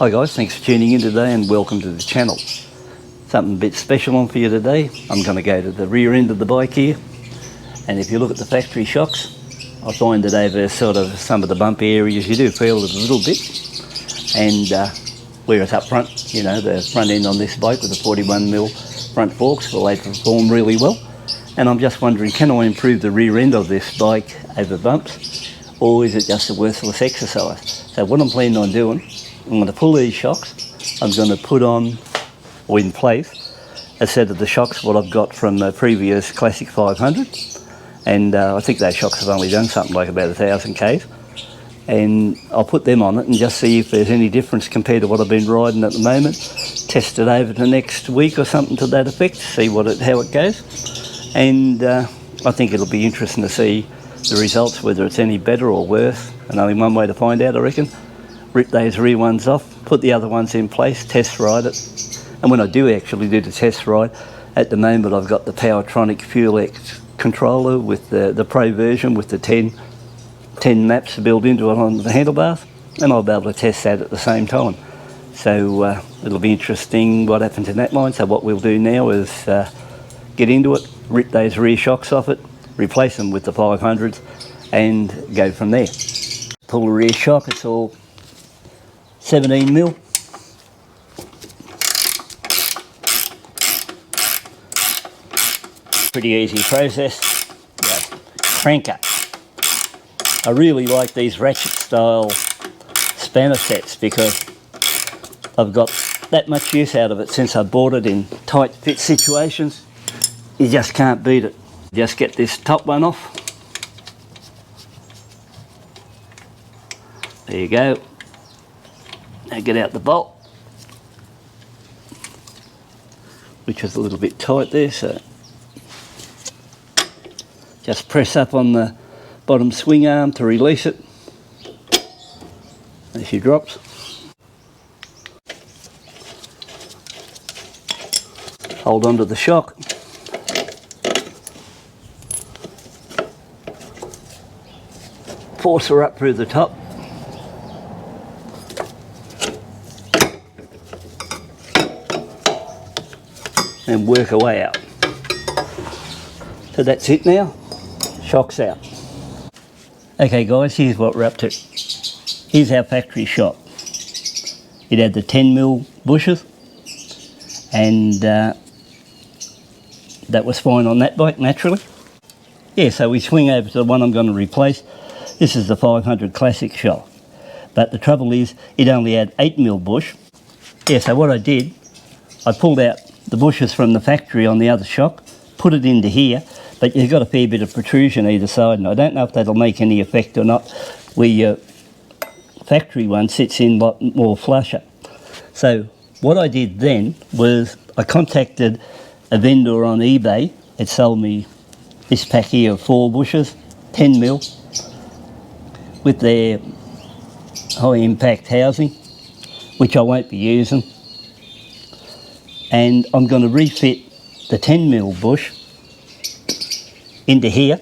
Hi guys, thanks for tuning in today and welcome to the channel. Something a bit special on for you today. I'm going to go to the rear end of the bike here, and if you look at the factory shocks, I find that over sort of some of the bumpy areas you do feel it a little bit, and where it's up front, you know, the front end on this bike with the 41mm front forks, well, they perform really well. And I'm just wondering, can I improve the rear end of this bike over bumps, or is it just a worthless exercise? So what I'm planning on doing, I'm going to pull these shocks, I'm going to put on, or in place, a set of the shocks what I've got from the previous Classic 500, and I think those shocks have only done something like about 1,000 k's, and I'll put them on it and just see if there's any difference compared to what I've been riding at the moment. Test it over the next week or something to that effect, see how it goes, and I think it'll be interesting to see the results, whether it's any better or worse, and only one way to find out, I reckon. Rip those rear ones off, put the other ones in place, test ride it, and when I do actually do the test ride, at the moment I've got the Powertronic FuelX controller with the Pro version with the 10 maps built into it on the handlebars, and I'll be able to test that at the same time. So it'll be interesting what happens in that line. So what we'll do now is get into it, rip those rear shocks off it, replace them with the 500s, and go from there. Pull the rear shock, it's all 17mm. Pretty easy process. Yeah. Crank up. I really like these ratchet style spanner sets because I've got that much use out of it since I bought it in tight fit situations. You just can't beat it. Just get this top one off. There you go. Now get out the bolt, which is a little bit tight there, so just press up on the bottom swing arm to release it as she drops. Hold on to the shock. Force her up through the top. And work our way out. So that's it now. Shock's out. Okay guys, here's what we're up to. Here's our factory shock. It had the 10mm bushes, and that was fine on that bike naturally. Yeah, so we swing over to the one I'm going to replace. This is the 500 Classic shock, but the trouble is it only had 8mm bush. Yeah, so what I did, I pulled out the bushes from the factory on the other shock, put it into here, but you've got a fair bit of protrusion either side, and I don't know if that'll make any effect or not, where your factory one sits in a lot more flusher. So what I did then was I contacted a vendor on eBay. It sold me this pack here of 4 bushes, 10mm, with their high impact housing, which I won't be using. And I'm going to refit the 10mm bush into here,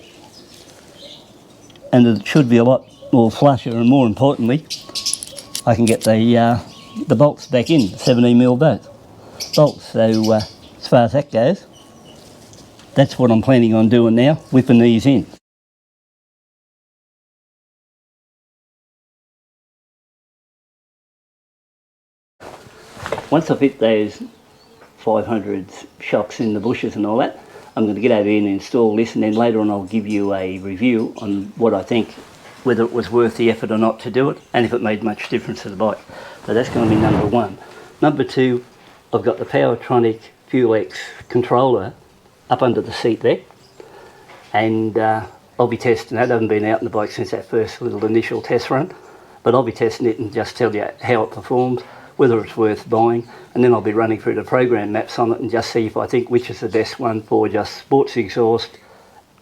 and it should be a lot more flusher, and more importantly I can get the bolts back in, 17mm bolts. So as far as that goes, that's what I'm planning on doing now, whipping these in. Once I fit those 500 shocks in the bushes and all that, I'm going to get over here and install this, and then later on I'll give you a review on what I think, whether it was worth the effort or not to do it, and if it made much difference to the bike. So that's going to be number one. Number two, I've got the Powertronic FuelX controller up under the seat there, and I'll be testing that. I haven't been out on the bike since that first little initial test run, but I'll be testing it and just tell you how it performs, whether it's worth buying, and then I'll be running through the program maps on it and just see if I think which is the best one for just sports exhaust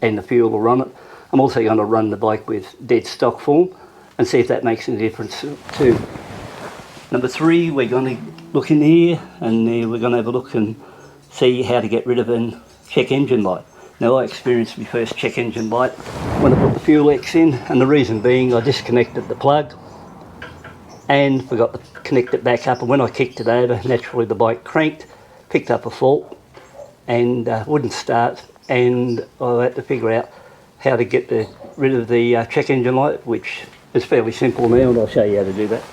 and the fuel will run it. I'm also going to run the bike with dead stock form and see if that makes any difference too. Number three, we're going to look in here, and we're going to have a look and see how to get rid of a check engine light. Now I experienced my first check engine light when I put the FuelX in, and the reason being I disconnected the plug and forgot to connect it back up, and when I kicked it over, naturally the bike cranked, picked up a fault, and wouldn't start, and I had to figure out how to get rid of the check engine light, which is fairly simple now, and I'll show you how to do that.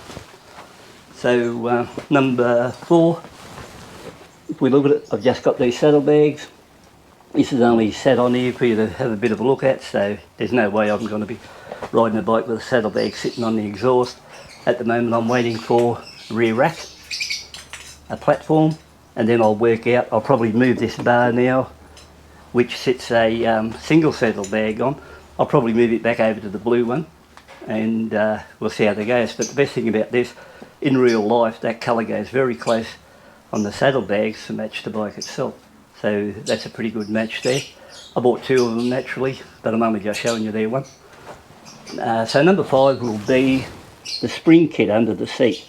So number 4, if we look at it, I've just got these saddlebags. This is only sat on here for you to have a bit of a look at, so there's no way I'm going to be riding a bike with a saddlebag sitting on the exhaust. At the moment I'm waiting for a rear rack, a platform, and then I'll work out. I'll probably move this bar now, which sits a single saddlebag on. I'll probably move it back over to the blue one, and we'll see how that goes. But the best thing about this, in real life, that colour goes very close on the saddlebags to match the bike itself. So that's a pretty good match there. I bought 2 of them naturally, but I'm only just showing you there one. So number 5 will be the spring kit under the seat.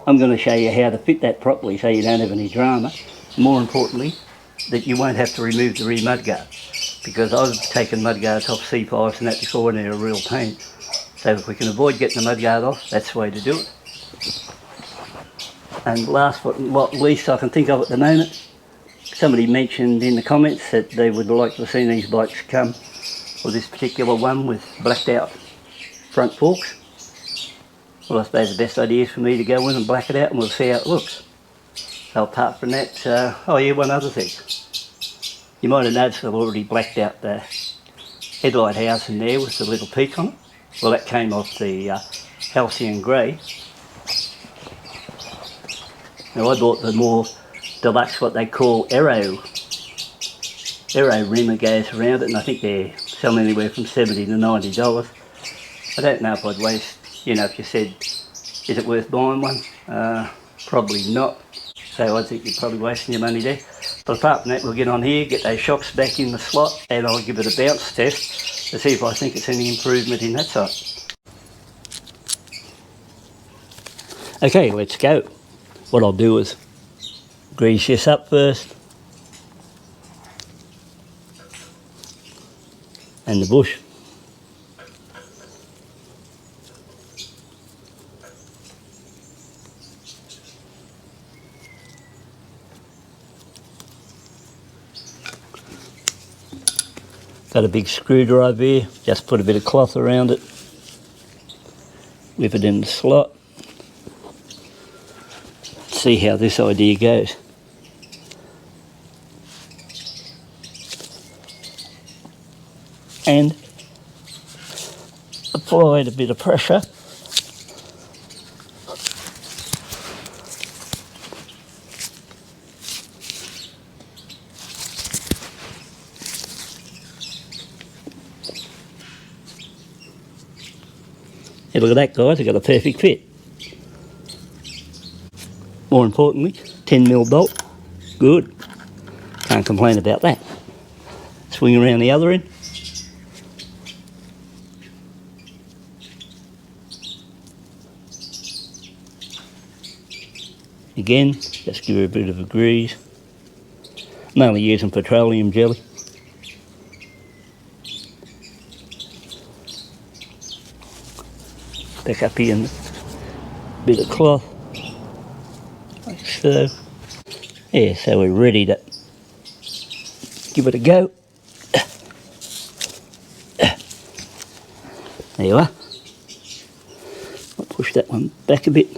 I'm going to show you how to fit that properly so you don't have any drama. More importantly, that you won't have to remove the rear mudguard, because I've taken mudguards off C5s and that before and they're a real pain. So if we can avoid getting the mudguard off, that's the way to do it. And last but not least I can think of at the moment, somebody mentioned in the comments that they would like to have seen these bikes come, or this particular one with blacked out front forks. Well, I suppose the best idea is for me to go in and black it out and we'll see how it looks. So apart from that, oh yeah, one other thing. You might have noticed I've already blacked out the headlight housing there with the little peak on it. Well, that came off the Halcyon Grey. Now I bought the more deluxe, what they call aero rim that goes around it, and I think they're selling anywhere from $70 to $90. I don't know if I'd waste, if you said, is it worth buying one? Probably not. So I think you're probably wasting your money there. But apart from that, we'll get on here, get those shocks back in the slot, and I'll give it a bounce test to see if I think it's any improvement in that side. Okay, let's go. What I'll do is grease this up first, and the bush. Got a big screwdriver here, just put a bit of cloth around it, whip it in the slot. See how this idea goes. And applied a bit of pressure. Hey, look at that, guys, I've got a perfect fit. More importantly, 10mm bolt, good. Can't complain about that. Swing around the other end. Again, just give it a bit of a grease. I'm only using petroleum jelly. Back up here and a bit of cloth, like so. Yeah, so we're ready to give it a go. There you are. I'll push that one back a bit.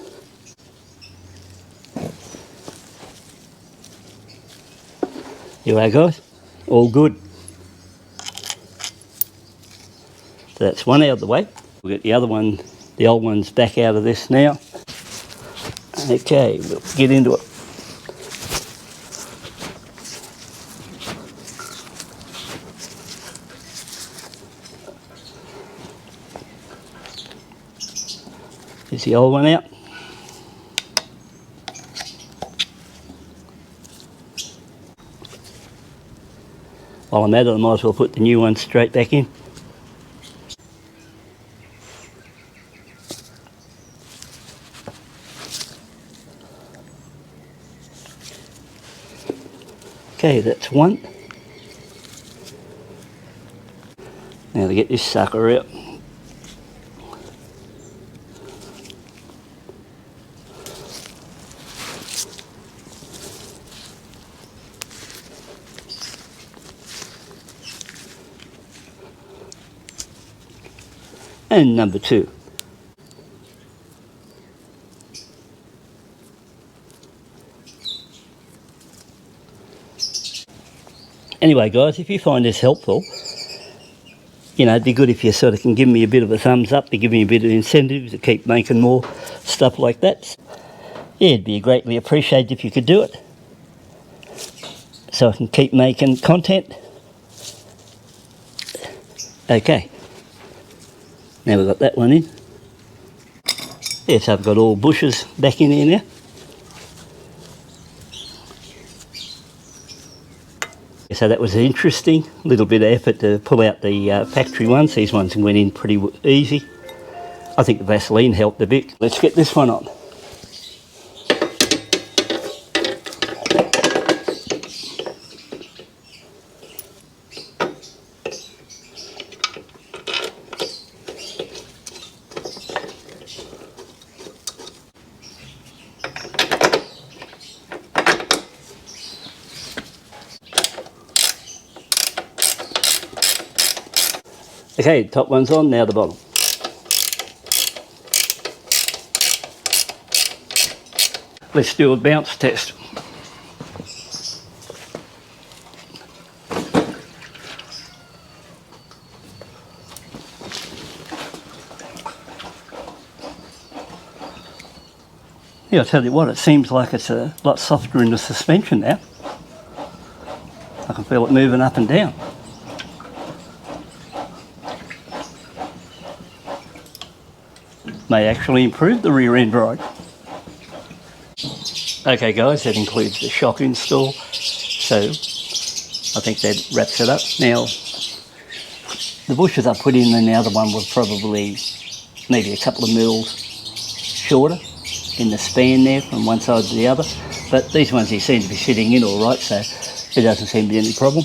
Here you are, guys, all good. So that's one out of the way. We'll get the other one, the old one's back out of this now. Okay, we'll get into it. Here's the old one out. While I'm at it, I might as well put the new one straight back in. Okay, that's one. Now to get this sucker out. and number 2. Anyway guys, if you find this helpful, you know, it'd be good if you sort of can give me a bit of a thumbs up to give me a bit of incentive to keep making more stuff like that. Yeah, it'd be greatly appreciated if you could do it, so I can keep making content. Okay, now we've got that one in. Yes, I've got all bushes back in here now. So that was an interesting little bit of effort to pull out the factory ones. These ones went in pretty easy. I think the Vaseline helped a bit. Let's get this one on. Okay, the top one's on, now the bottom. Let's do a bounce test. Yeah, I'll tell you what, it seems like it's a lot softer in the suspension now. I can feel it moving up and down. May actually improve the rear end ride. Okay guys, that includes the shock install, so I think that wraps it up. Now, the bushes I put in there now, the one was probably maybe a couple of mils shorter in the span there from one side to the other, but these ones here seem to be sitting in all right, so there doesn't seem to be any problem.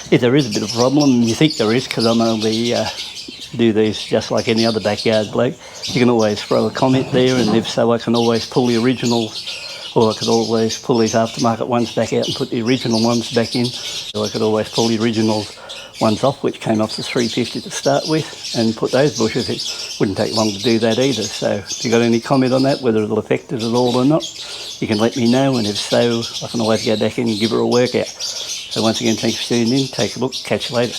If there is a bit of a problem, and you think there is, because I'm only do these just like any other backyard bloke, you can always throw a comment there, and if so, I can always pull the originals, or I could always pull these aftermarket ones back out and put the original ones back in. So I could always pull the original ones off, which came off the 350 to start with, and put those bushes in. Wouldn't take long to do that either, so if you got any comment on that, whether it'll affect it at all or not, you can let me know, and if so, I can always go back in and give her a workout. So once again, thanks for tuning in, take a look, catch you later.